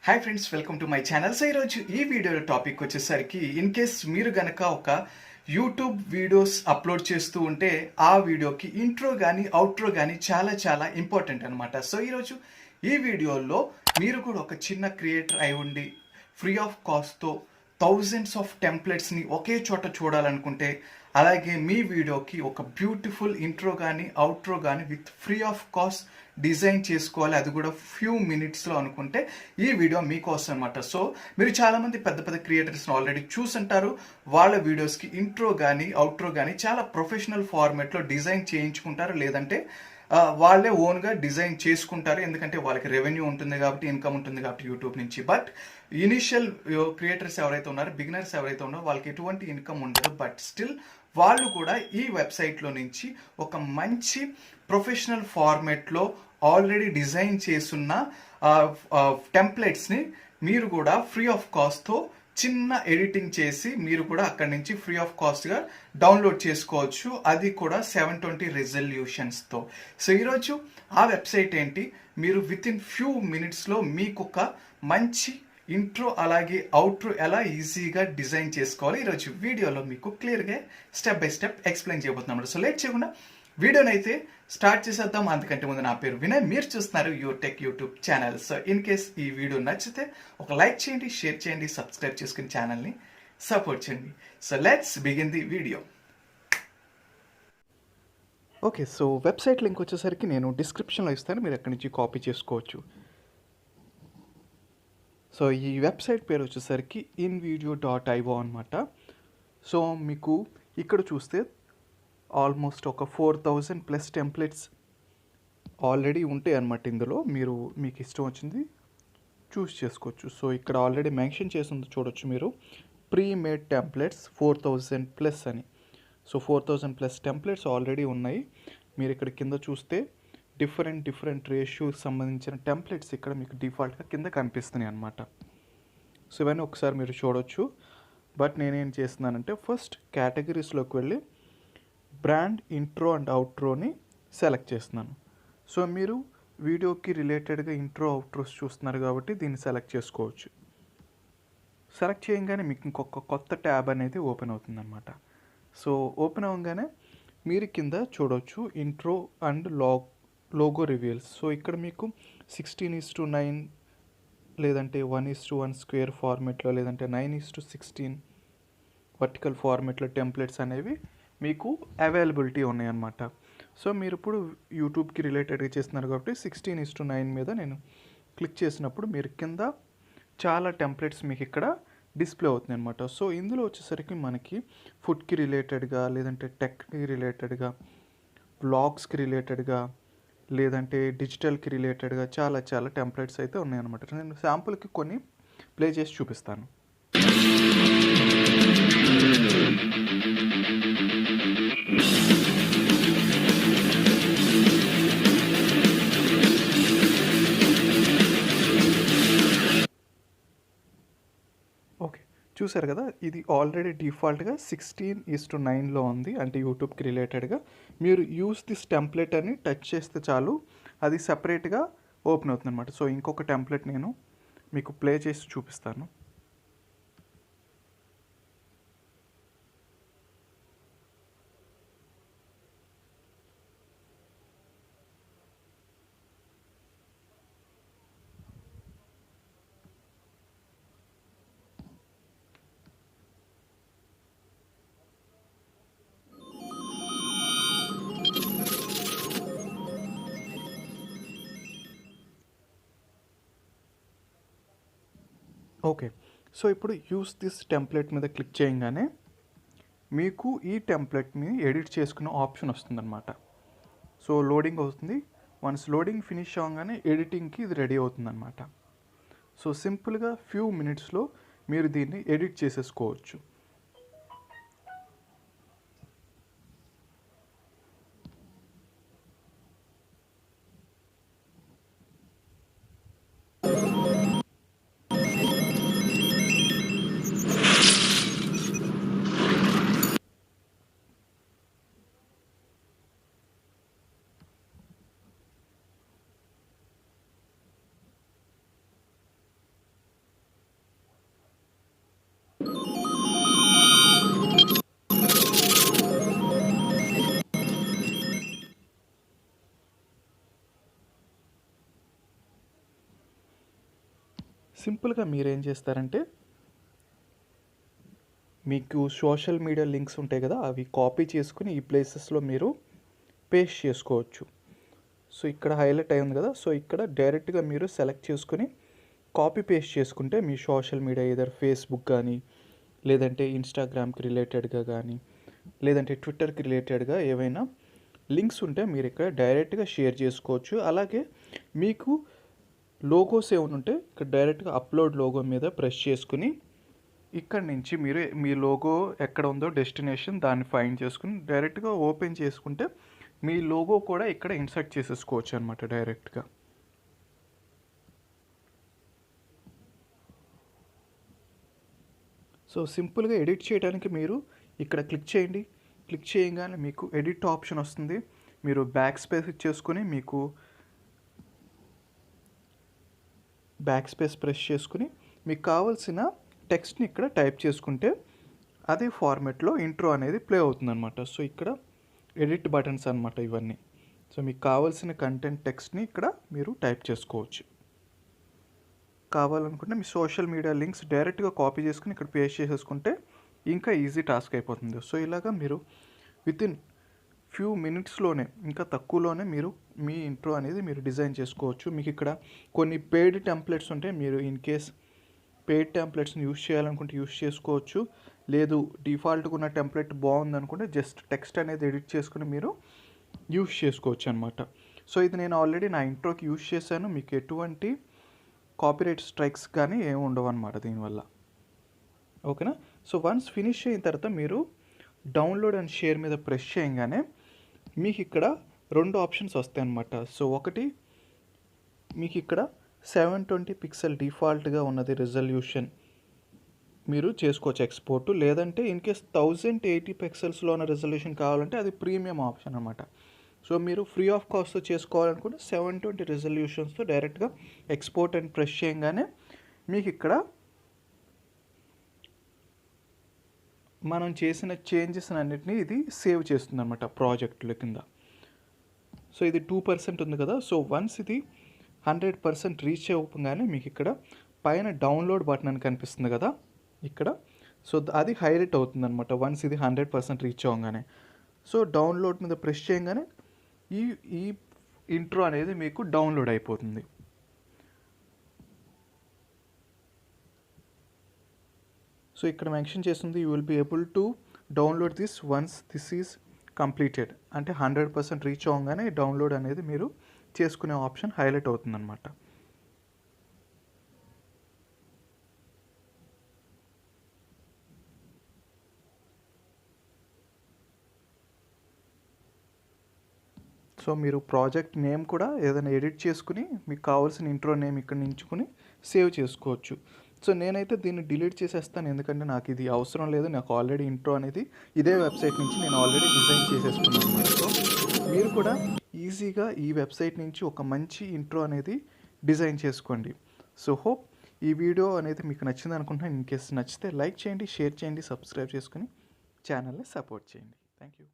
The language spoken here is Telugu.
Hi friends, welcome to my channel. So ఈరోజు ఈ వీడియోలో టాపిక్ వచ్చేసరికి ఇన్ కేస్ మీరు గనక ఒక యూట్యూబ్ వీడియోస్ అప్లోడ్ చేస్తూ ఉంటే ఆ వీడియోకి ఇంట్రో కానీ అవుట్రో కానీ చాలా చాలా ఇంపార్టెంట్ అనమాట. సో ఈరోజు ఈ వీడియోలో మీరు కూడా ఒక చిన్న క్రియేటర్ అయి ఉండి ఫ్రీ ఆఫ్ కాస్ట్తో థౌజండ్స్ ఆఫ్ టెంప్లెట్స్ని ఒకే చోట చూడాలనుకుంటే, అలాగే మీ వీడియోకి ఒక బ్యూటిఫుల్ ఇంట్రో కానీ అవుట్రో కానీ with free of cost design చేసుకోవాలి, అది కూడా ఫ్యూ మినిట్స్లో అనుకుంటే ఈ వీడియో మీకోసం అనమాట. సో మీరు చాలామంది పెద్ద పెద్ద క్రియేటర్స్ని ఆల్రెడీ చూసుంటారు. వాళ్ళ వీడియోస్కి ఇంట్రో కానీ అవుట్రో కానీ చాలా ప్రొఫెషనల్ ఫార్మాట్లో డిజైన్ చేయించుకుంటారు, లేదంటే వాళ్ళే ఓన్గా డిజైన్ చేసుకుంటారు. ఎందుకంటే వాళ్ళకి రెవెన్యూ ఉంటుంది కాబట్టి, ఇన్కమ్ ఉంటుంది కాబట్టి యూట్యూబ్ నుంచి. బట్ ఇనిషియల్ క్రియేటర్స్ ఎవరైతే ఉన్నారో, బిగినర్స్ ఎవరైతే ఉన్నారో వాళ్ళకి ఎటువంటి ఇన్కమ్ ఉండదు. బట్ స్టిల్ వాళ్ళు కూడా ఈ వెబ్సైట్లో నుంచి ఒక మంచి ప్రొఫెషనల్ ఫార్మాట్లో ఆల్రెడీ డిజైన్ చేసున్న టెంప్లెట్స్ని మీరు కూడా ఫ్రీ ఆఫ్ కాస్ట్తో చిన్న ఎడిటింగ్ చేసి మీరు కూడా అక్కడి నుంచి ఫ్రీ ఆఫ్ కాస్ట్గా డౌన్లోడ్ చేసుకోవచ్చు, అది కూడా 720 రెజల్యూషన్స్తో. సో ఈరోజు ఆ వెబ్సైట్ ఏంటి, మీరు విత్ ఇన్ ఫ్యూ మినిట్స్లో మీకు ఒక మంచి ఇంట్రో అలాగే అవుట్రో ఎలా ఈజీగా డిజైన్ చేసుకోవాలి ఈరోజు వీడియోలో మీకు క్లియర్గా స్టెప్ బై స్టెప్ ఎక్స్ప్లెయిన్ చేయబోతున్నాం. సో లేట్ చేయకుండా వీడియోని అయితే స్టార్ట్ చేసేద్దాం. అందుకంటే ముందు నా పేరు వినయ్, మీరు చూస్తున్నారు your tech YouTube channel. So in case ఈ వీడియో నచ్చితే ఒక లైక్ చేయండి, షేర్ చేయండి, సబ్స్క్రైబ్ చేసుకుని ఛానల్ని సపోర్ట్ చేయండి. So let's begin the video. Okay, so website link వచ్చేసరికి నేను డిస్క్రిప్షన్లో ఇస్తాను, మీరు అక్కడి నుంచి కాపీ చేసుకోవచ్చు. సో ఈ వెబ్సైట్ పేరు వచ్చేసరికి invideo.io అనమాట. సో మీకు ఇక్కడ చూస్తే ఆల్మోస్ట్ ఒక 4000+ టెంప్లెట్స్ ఆల్రెడీ ఉంటాయి అన్నమాట. ఇందులో మీకు ఇష్టం వచ్చింది చూస్ చేసుకోవచ్చు. సో ఇక్కడ ఆల్రెడీ మెన్షన్ చేసింది చూడొచ్చు మీరు, ప్రీ మేడ్ టెంప్లెట్స్ 4000+ అని. సో 4000+ టెంప్లెట్స్ ఆల్రెడీ ఉన్నాయి. మీరు ఇక్కడ కింద చూస్తే డిఫరెంట్ రేషియోకి సంబంధించిన టెంప్లెట్స్ ఇక్కడ మీకు డిఫాల్ట్గా కింద కనిపిస్తున్నాయి అన్నమాట. సో ఇవన్నీ ఒకసారి మీరు చూడొచ్చు. బట్ నేనేం చేస్తున్నానంటే ఫస్ట్ కేటగిరీస్లోకి వెళ్ళి బ్రాండ్ ఇంట్రో అండ్ అవుట్రోని సెలెక్ట్ చేస్తున్నాను. సో మీరు వీడియోకి రిలేటెడ్గా ఇంట్రో అవుట్రోస్ చూస్తున్నారు కాబట్టి దీన్ని సెలెక్ట్ చేసుకోవచ్చు. సెలెక్ట్ చేయగానే మీకు ఇంకొక కొత్త ట్యాబ్ అనేది ఓపెన్ అవుతుంది అనమాట. సో ఓపెన్ అవ్వగానే మీరు కింద చూడవచ్చు intro and logo reveals. So ఇక్కడ మీకు 16:9 లేదంటే 1:1 స్క్వేర్ ఫార్మేట్లో, లేదంటే 9:16 వర్టికల్ ఫార్మేట్లో టెంప్లెట్స్ అనేవి మీకు అవైలబిలిటీ ఉన్నాయన్నమాట. సో మీరు ఇప్పుడు యూట్యూబ్కి రిలేటెడ్గా చేస్తున్నారు కాబట్టి 16:9 మీద నేను క్లిక్ చేసినప్పుడు మీరు కింద చాలా టెంప్లెట్స్ మీకు ఇక్కడ డిస్ప్లే అవుతుంది అనమాట. సో ఇందులో వచ్చేసరికి మనకి ఫుడ్కి రిలేటెడ్గా, లేదంటే టెక్కి రిలేటెడ్గా, వ్లాగ్స్కి రిలేటెడ్గా, లేదంటే డిజిటల్కి రిలేటెడ్గా చాలా టెంప్లెట్స్ అయితే ఉన్నాయన్నమాట. నేను శాంపుల్కి కొన్ని ప్లే చేసి చూపిస్తాను. ఓకే, చూసారు కదా, ఇది ఆల్రెడీ డిఫాల్ట్గా 16:9లో ఉంది. అంటే యూట్యూబ్కి రిలేటెడ్గా మీరు యూస్ దిస్ టెంప్లెట్ అని టచ్ చేస్తే చాలు, అది సపరేట్గా ఓపెన్ అవుతుంది అనమాట. సో ఇంకొక టెంప్లెట్ నేను మీకు ప్లే చేసి చూపిస్తాను. ఓకే, సో ఇప్పుడు యూస్ దిస్ టెంప్లెట్ మీద క్లిక్ చేయగానే మీకు ఈ టెంప్లెట్ని ఎడిట్ చేసుకునే ఆప్షన్ వస్తుందన్నమాట. సో లోడింగ్ అవుతుంది. వన్స్ లోడింగ్ ఫినిష్ అవ్వగానే ఎడిటింగ్కి ఇది రెడీ అవుతుందన్నమాట. సో సింపుల్గా ఫ్యూ మినిట్స్లో మీరు దీన్ని ఎడిట్ చేసేసుకోవచ్చు. సింపుల్గా మీరేం చేస్తారంటే మీకు సోషల్ మీడియా లింక్స్ ఉంటాయి కదా, అవి కాపీ చేసుకుని ఈ ప్లేసెస్లో మీరు పేస్ట్ చేసుకోవచ్చు. సో ఇక్కడ హైలైట్ అయి ఉంది కదా, సో ఇక్కడ డైరెక్ట్గా మీరు సెలెక్ట్ చేసుకుని కాపీ పేస్ట్ చేసుకుంటే మీ సోషల్ మీడియా ఏదర్ ఫేస్బుక్ కానీ, లేదంటే ఇన్స్టాగ్రామ్కి రిలేటెడ్గా కానీ, లేదంటే ట్విట్టర్కి రిలేటెడ్గా ఏవైనా లింక్స్ ఉంటే మీరు ఇక్కడ డైరెక్ట్గా షేర్ చేసుకోవచ్చు. అలాగే మీకు లోగోస్ ఏమైనా ఉంటే ఇక్కడ డైరెక్ట్గా అప్లోడ్ లోగో మీద ప్రెస్ చేసుకుని ఇక్కడ నుంచి మీరు మీ లోగో ఎక్కడ ఉందో డెస్టినేషన్ దాన్ని ఫైండ్ చేసుకుని డైరెక్ట్గా ఓపెన్ చేసుకుంటే మీ లోగో కూడా ఇక్కడ ఇన్సర్ట్ చేసేసుకోవచ్చు అనమాట డైరెక్ట్గా. సో సింపుల్గా ఎడిట్ చేయడానికి మీరు ఇక్కడ క్లిక్ చేయండి. క్లిక్ చేయగానే మీకు ఎడిట్ ఆప్షన్ వస్తుంది. మీరు బ్యాక్ స్పేస్ ఇచ్చేసుకుని మీకు బ్యాక్ స్పేస్ ప్రెస్ చేసుకుని మీకు కావాల్సిన టెక్స్ట్ని ఇక్కడ టైప్ చేసుకుంటే అదే ఫార్మెట్లో ఇంట్రో అనేది ప్లే అవుతుంది అనమాట. సో ఇక్కడ ఎడిట్ బటన్స్ అనమాట ఇవన్నీ. సో మీకు కావాల్సిన కంటెంట్ టెక్స్ట్ని ఇక్కడ మీరు టైప్ చేసుకోవచ్చు. కావాలనుకుంటే మీ సోషల్ మీడియా లింక్స్ డైరెక్ట్గా కాపీ చేసుకుని ఇక్కడ పేస్ట్ చేసేసుకుంటే ఇంకా ఈజీ టాస్క్ అయిపోతుంది. సో ఇలాగా మీరు వితిన్ ఫ్యూ మినిట్స్లోనే, ఇంకా తక్కువలోనే మీరు మీ ఇంట్రో అనేది మీరు డిజైన్ చేసుకోవచ్చు. మీకు ఇక్కడ కొన్ని పెయిడ్ టెంప్లెట్స్ ఉంటాయి. మీరు ఇన్ కేస్ పెయిడ్ టెంప్లెట్స్ని యూస్ చేయాలనుకుంటే యూస్ చేసుకోవచ్చు. లేదు డిఫాల్ట్గా ఉన్న టెంప్లెట్ బాగుందనుకుంటే జస్ట్ టెక్స్ట్ అనేది ఎడిట్ చేసుకుని మీరు యూస్ చేసుకోవచ్చు అనమాట. సో ఇది నేను ఆల్రెడీ నా ఇంట్రోకి యూస్ చేశాను. మీకు ఎటువంటి కాపీరైట్ స్ట్రైక్స్ కానీ ఏమి ఉండవు అనమాట దీనివల్ల. ఓకేనా? సో వన్స్ ఫినిష్ అయిన తర్వాత మీరు డౌన్లోడ్ అండ్ షేర్ మీద ప్రెస్ చేయగానే మీకు ఇక్కడ 2 ఆప్షన్స్ వస్తాయి అన్నమాట. సో ఒకటి మీకు ఇక్కడ 720 పిక్సెల్ డిఫాల్ట్గా ఉన్నది రిజల్యూషన్ మీరు చేసుకోవచ్చు ఎక్స్పోర్ట్. లేదంటే ఇన్ కేస్ 1080 పిక్సెల్స్లో ఉన్న రిజల్యూషన్ కావాలంటే అది ప్రీమియం ఆప్షన్ అనమాట. సో మీరు ఫ్రీ ఆఫ్ కాస్ట్తో చేసుకోవాలనుకుంటే 720 రిజల్యూషన్స్తో డైరెక్ట్గా ఎక్స్పోర్ట్ అండ్ ప్రెస్ చేయగానే మీకు ఇక్కడ మనం చేసిన చేంజెస్ అన్నిటినీ ఇది సేవ్ చేస్తుంది అనమాట ప్రాజెక్టుల కింద. సో ఇది 2% ఉంది కదా. సో వన్స్ ఇది 100% రీచ్ అవ్వగానే మీకు ఇక్కడ పైన డౌన్లోడ్ బటన్ అని కనిపిస్తుంది కదా ఇక్కడ. సో అది హైలైట్ అవుతుంది అనమాట వన్స్ ఇది 100% రీచ్ అవ్వగానే. సో డౌన్లోడ్ మీద ప్రెస్ చేయగానే ఈ ఈ ఇంట్రో అనేది మీకు డౌన్లోడ్ అయిపోతుంది. సో ఇక్కడ మెన్షన్ చేస్తుంది you will be able to download this once this is completed. అంటే 100% రీచ్ అవ్వగానే డౌన్లోడ్ అనేది మీరు చేసుకునే ఆప్షన్ హైలైట్ అవుతుందన్నమాట. సో మీరు ప్రాజెక్ట్ నేమ్ కూడా ఏదైనా ఎడిట్ చేసుకుని మీకు కావాల్సిన ఇంట్రో నేమ్ ఇక్కడ నించుకుని సేవ్ చేసుకోవచ్చు. సో నేనైతే దీన్ని డిలీట్ చేసేస్తాను, ఎందుకంటే నాకు ఇది అవసరం లేదు. నాకు ఆల్రెడీ ఇంట్రో అనేది ఇదే వెబ్సైట్ నుంచి నేను ఆల్రెడీ డిజైన్ చేసేసుకున్నాను అనమాట. సో మీరు కూడా ఈజీగా ఈ వెబ్సైట్ నుంచి ఒక మంచి ఇంట్రో అనేది డిజైన్ చేసుకోండి. సో హోప్ ఈ వీడియో అనేది మీకు నచ్చింది అనుకుంటున్నాను. ఇన్ కేస్ నచ్చితే లైక్ చేయండి, షేర్ చేయండి, సబ్స్క్రైబ్ చేసుకుని ఛానల్ని సపోర్ట్ చేయండి. Thank you.